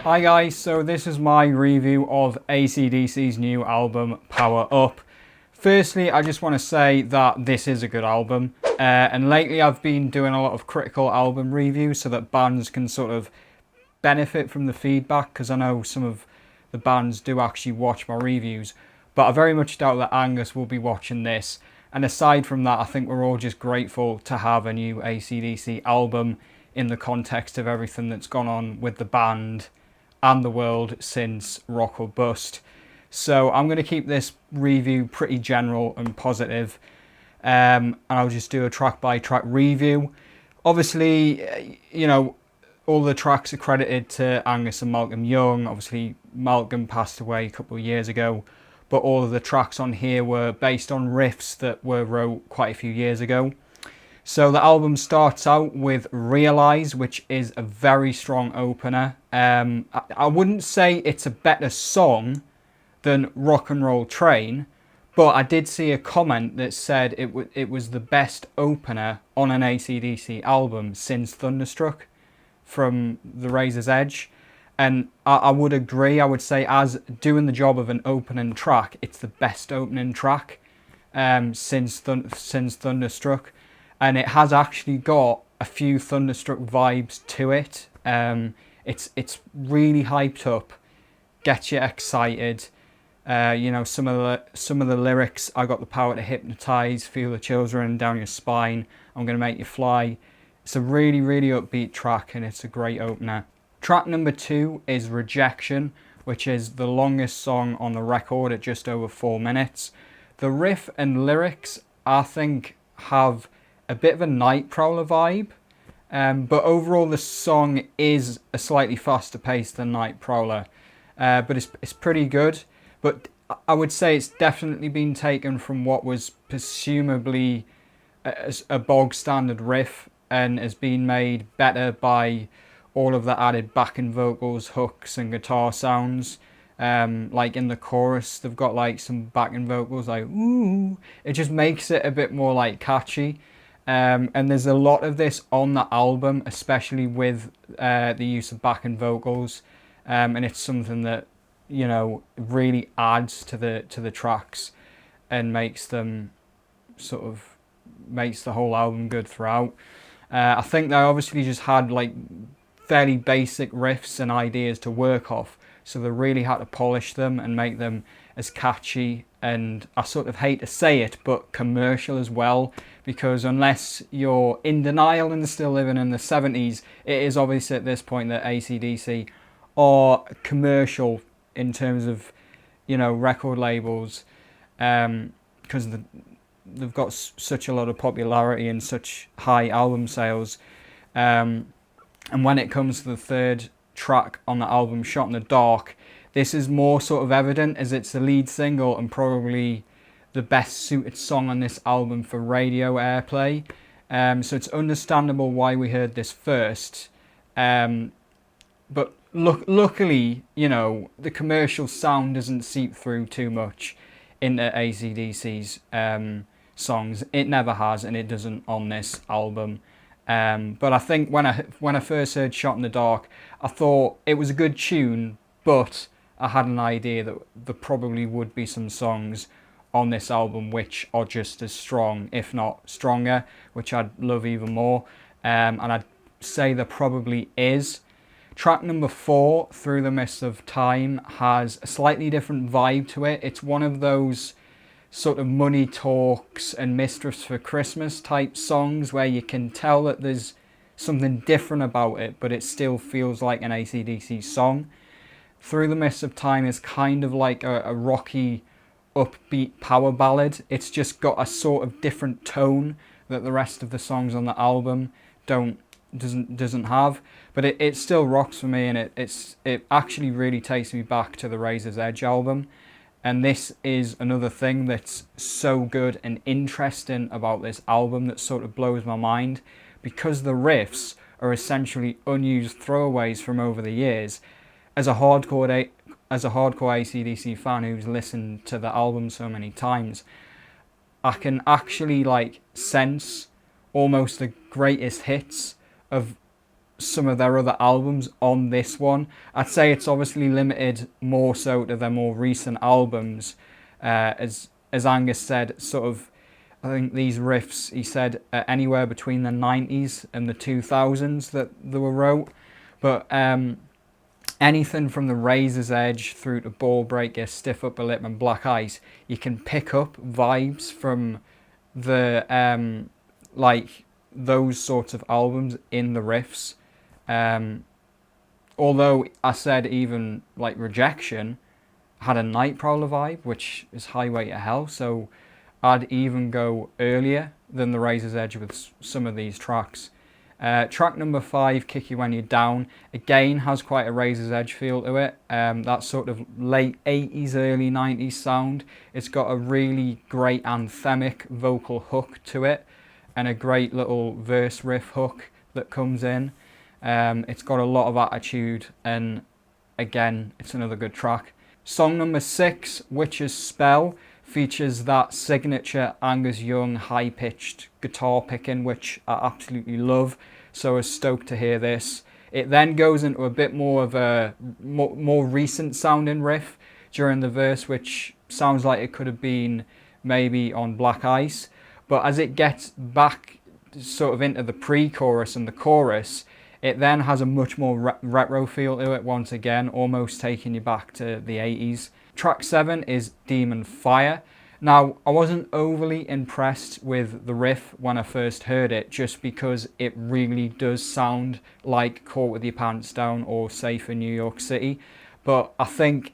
Hi guys, so this is my review of AC/DC's new album, Power Up. Firstly, I just want to say that this is a good album, and lately I've been doing a lot of critical album reviews so that bands can sort of benefit from the feedback, because I know some of the bands do actually watch my reviews, but I very much doubt that Angus will be watching this. And aside from that, I think we're all just grateful to have a new AC/DC album in the context of everything that's gone on with the band and the world since Rock or Bust. So I'm going to keep this review pretty general and positive, and I'll just do a track by track review. Obviously, all the tracks are credited to Angus and Malcolm Young. Obviously, Malcolm passed away a couple of years ago, but all of the tracks on here were based on riffs that were wrote quite a few years ago. So the album starts out with Realise, which is a very strong opener. I wouldn't say it's a better song than Rock and Roll Train, but I did see a comment that said it was the best opener on an AC/DC album since Thunderstruck from the Razor's Edge. And I would agree. I would say, as doing the job of an opening track, it's the best opening track since Thunderstruck. And it has actually got a few Thunderstruck vibes to it. It's really hyped up, gets you excited. Some of the lyrics: "I got the power to hypnotize, feel the chills running down your spine. I'm gonna make you fly." It's a really, really upbeat track, and it's a great opener. Track number 2 is Rejection, which is the longest song on the record at just over 4 minutes. The riff and lyrics, I think, have a bit of a Night Prowler vibe, but overall the song is a slightly faster pace than Night Prowler, but it's pretty good. But I would say it's definitely been taken from what was presumably a bog standard riff and has been made better by all of the added backing vocals, hooks and guitar sounds. Like in the chorus, they've got like some backing vocals like ooh. It just makes it a bit more like catchy. And there's a lot of this on the album, especially with the use of backing vocals, and it's something that really adds to the tracks and makes the whole album good throughout. I think they obviously just had like fairly basic riffs and ideas to work off, so they really had to polish them and make them as catchy, and I sort of hate to say it, but commercial as well, because unless you're in denial and still living in the 70s, it is obvious at this point that AC/DC are commercial in terms of record labels, because they've got such a lot of popularity and such high album sales, and when it comes to the third track on the album, Shot in the Dark, this is more sort of evident as it's the lead single and probably the best suited song on this album for radio airplay. So it's understandable why we heard this first. But luckily, the commercial sound doesn't seep through too much into AC/DC's songs. It never has, and it doesn't on this album. But I think when I first heard Shot in the Dark, I thought it was a good tune, but I had an idea that there probably would be some songs on this album which are just as strong, if not stronger, which I'd love even more. And I'd say there probably is. Track number 4, Through the Mist of Time, has a slightly different vibe to it. It's one of those sort of Money Talks and Mistress for Christmas type songs where you can tell that there's something different about it, but it still feels like an AC/DC song. Through the Mist of Time is kind of like a rocky, upbeat power ballad. It's just got a sort of different tone that the rest of the songs on the album doesn't have, but it still rocks for me, and it actually really takes me back to the Razor's Edge album. And this is another thing that's so good and interesting about this album that sort of blows my mind, because the riffs are essentially unused throwaways from over the years. As a hardcore AC/DC fan who's listened to the album so many times, I can actually sense almost the greatest hits of some of their other albums on this one. I'd say it's obviously limited more so to their more recent albums. As Angus said, sort of, I think these riffs, he said, anywhere between the 90s and the 2000s that they were wrote. But anything from the Razor's Edge through to Ball Breaker, Stiff Upper Lip and Black Ice, you can pick up vibes from the like those sorts of albums in the riffs. Although I said even like Rejection had a Night Prowler vibe, which is Highway to Hell, so I'd even go earlier than the Razor's Edge with some of these tracks. Track number 5, Kick You When You're Down, again has quite a Razor's Edge feel to it. That sort of late 80s, early 90s sound. It's got a really great anthemic vocal hook to it and a great little verse riff hook that comes in. It's got a lot of attitude, and again, it's another good track. Song number 6, Witch's Spell, features that signature Angus Young high-pitched guitar picking, which I absolutely love, so I was stoked to hear this. It then goes into a bit more of a more recent sounding riff during the verse, which sounds like it could have been maybe on Black Ice, but as it gets back sort of into the pre-chorus and the chorus, it then has a much more retro feel to it once again, almost taking you back to the 80s. Track 7 is Demon Fire. Now, I wasn't overly impressed with the riff when I first heard it, just because it really does sound like Caught With Your Pants Down or Safe in New York City. But I think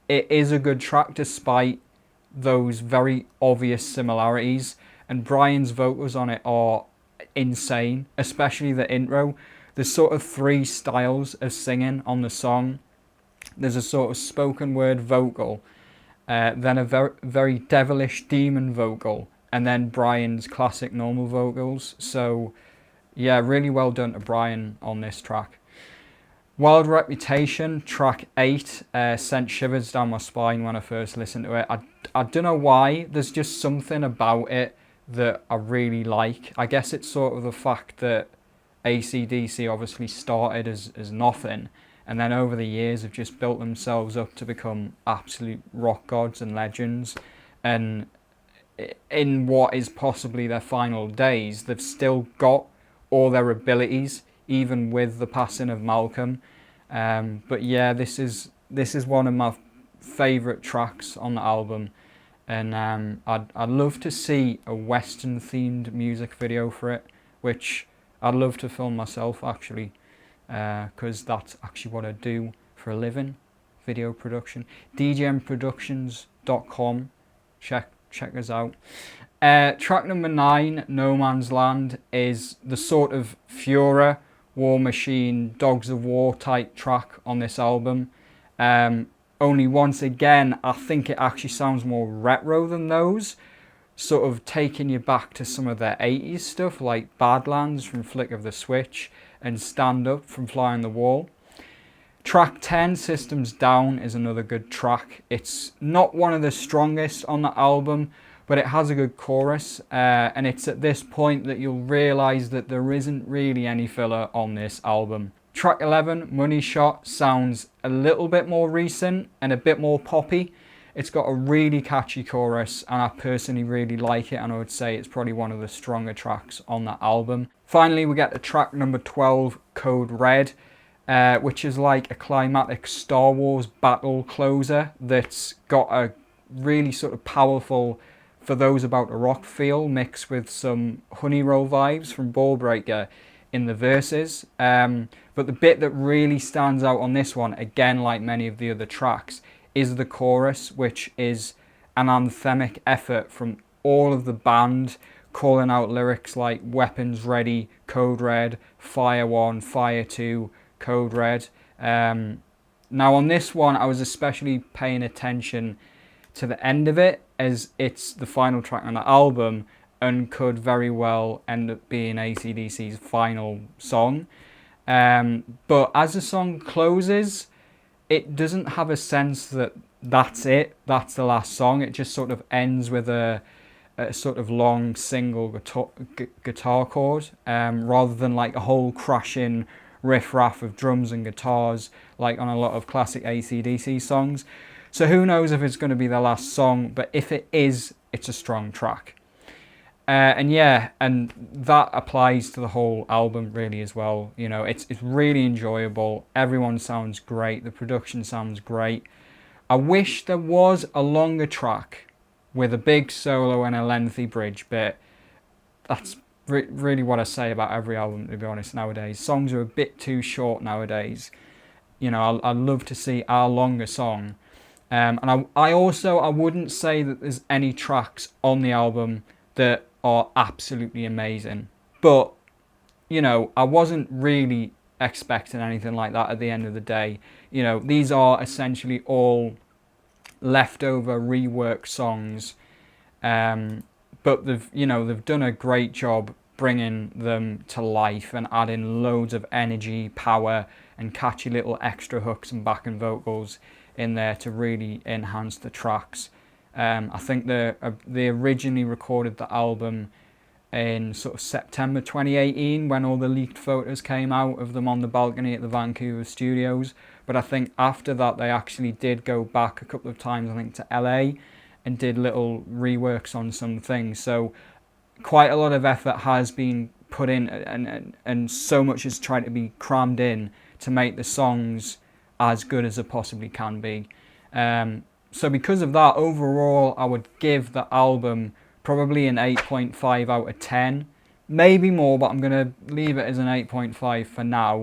it is a good track despite those very obvious similarities. And Brian's vocals on it are insane, especially the intro. There's sort of 3 styles of singing on the song. There's a sort of spoken word vocal, then a very devilish demon vocal, and then Brian's classic normal vocals. So yeah, really well done to Brian on this track. Wild Reputation, track 8, sent shivers down my spine when I first listened to it. I don't know why, there's just something about it that I really like. I guess it's sort of the fact that AC/DC obviously started as nothing, and then over the years have just built themselves up to become absolute rock gods and legends. And in what is possibly their final days, they've still got all their abilities, even with the passing of Malcolm. But yeah, this is one of my favourite tracks on the album, and I'd love to see a Western themed music video for it, which I'd love to film myself actually, because that's actually what I do for a living, video production. djmproductions.com, check us out. Track number 9, No Man's Land, is the sort of Fura, War Machine, Dogs of War type track on this album. Only once again, I think it actually sounds more retro than those, sort of taking you back to some of their 80s stuff like Badlands from Flick of the Switch and Stand Up from Fly on the Wall. Track 10, Systems Down, is another good track. It's not one of the strongest on the album, but it has a good chorus, and it's at this point that you'll realise that there isn't really any filler on this album. Track 11, Money Shot, sounds a little bit more recent and a bit more poppy. It's got a really catchy chorus, and I personally really like it, and I would say it's probably one of the stronger tracks on that album. Finally, we get to track number 12, Code Red, which is like a climatic Star Wars battle closer that's got a really sort of powerful, for those about to rock feel, mixed with some Honey Roll vibes from Ball Breaker in the verses. But the bit that really stands out on this one, again like many of the other tracks, is the chorus, which is an anthemic effort from all of the band, calling out lyrics like Weapons Ready, Code Red, Fire 1, Fire 2, Code Red. Now on this one, I was especially paying attention to the end of it, as it's the final track on the album and could very well end up being AC/DC's final song. But as the song closes, it doesn't have a sense that that's it, that's the last song. It just sort of ends with a sort of long single guitar chord, rather than like a whole crashing riff-raff of drums and guitars, like on a lot of classic AC/DC songs. So who knows if it's going to be the last song, but if it is, it's a strong track. And yeah, and that applies to the whole album really as well. You know, it's really enjoyable. Everyone sounds great. The production sounds great. I wish there was a longer track with a big solo and a lengthy bridge, but that's really what I say about every album, to be honest, nowadays. Songs are a bit too short nowadays. You know, I'd love to see a longer song. And I wouldn't say that there's any tracks on the album that are absolutely amazing. But, you know, I wasn't really expecting anything like that at the end of the day. You know, these are essentially all leftover rework songs. But they've done a great job bringing them to life and adding loads of energy, power, and catchy little extra hooks and backing vocals in there to really enhance the tracks. I think they originally recorded the album in sort of September 2018 when all the leaked photos came out of them on the balcony at the Vancouver studios. But I think after that they actually did go back a couple of times, I think, to LA and did little reworks on some things. So quite a lot of effort has been put in, and so much is trying to be crammed in to make the songs as good as it possibly can be. So because of that, overall, I would give the album probably an 8.5 out of 10. Maybe more, but I'm going to leave it as an 8.5 for now.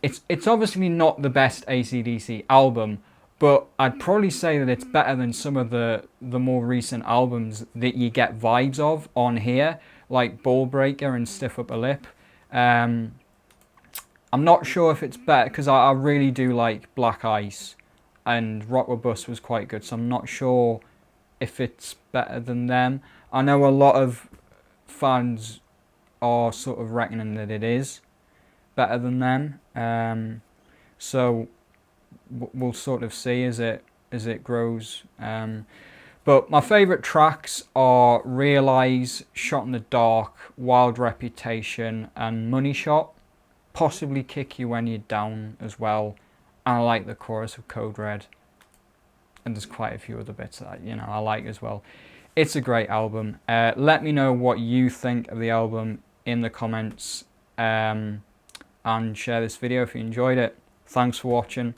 It's obviously not the best AC/DC album, but I'd probably say that it's better than some of the more recent albums that you get vibes of on here, like Ballbreaker and Stiff Upper Lip. I'm not sure if it's better, because I really do like Black Ice, and Rock Robust was quite good, so I'm not sure if it's better than them. I know a lot of fans are sort of reckoning that it is better than them. So we'll sort of see as it grows. But my favourite tracks are Realise, Shot in the Dark, Wild Reputation, and Money Shot. Possibly Kick You When You're Down as well. And I like the chorus of Code Red. And there's quite a few other bits that I like as well. It's a great album. Let me know what you think of the album in the comments. And share this video if you enjoyed it. Thanks for watching.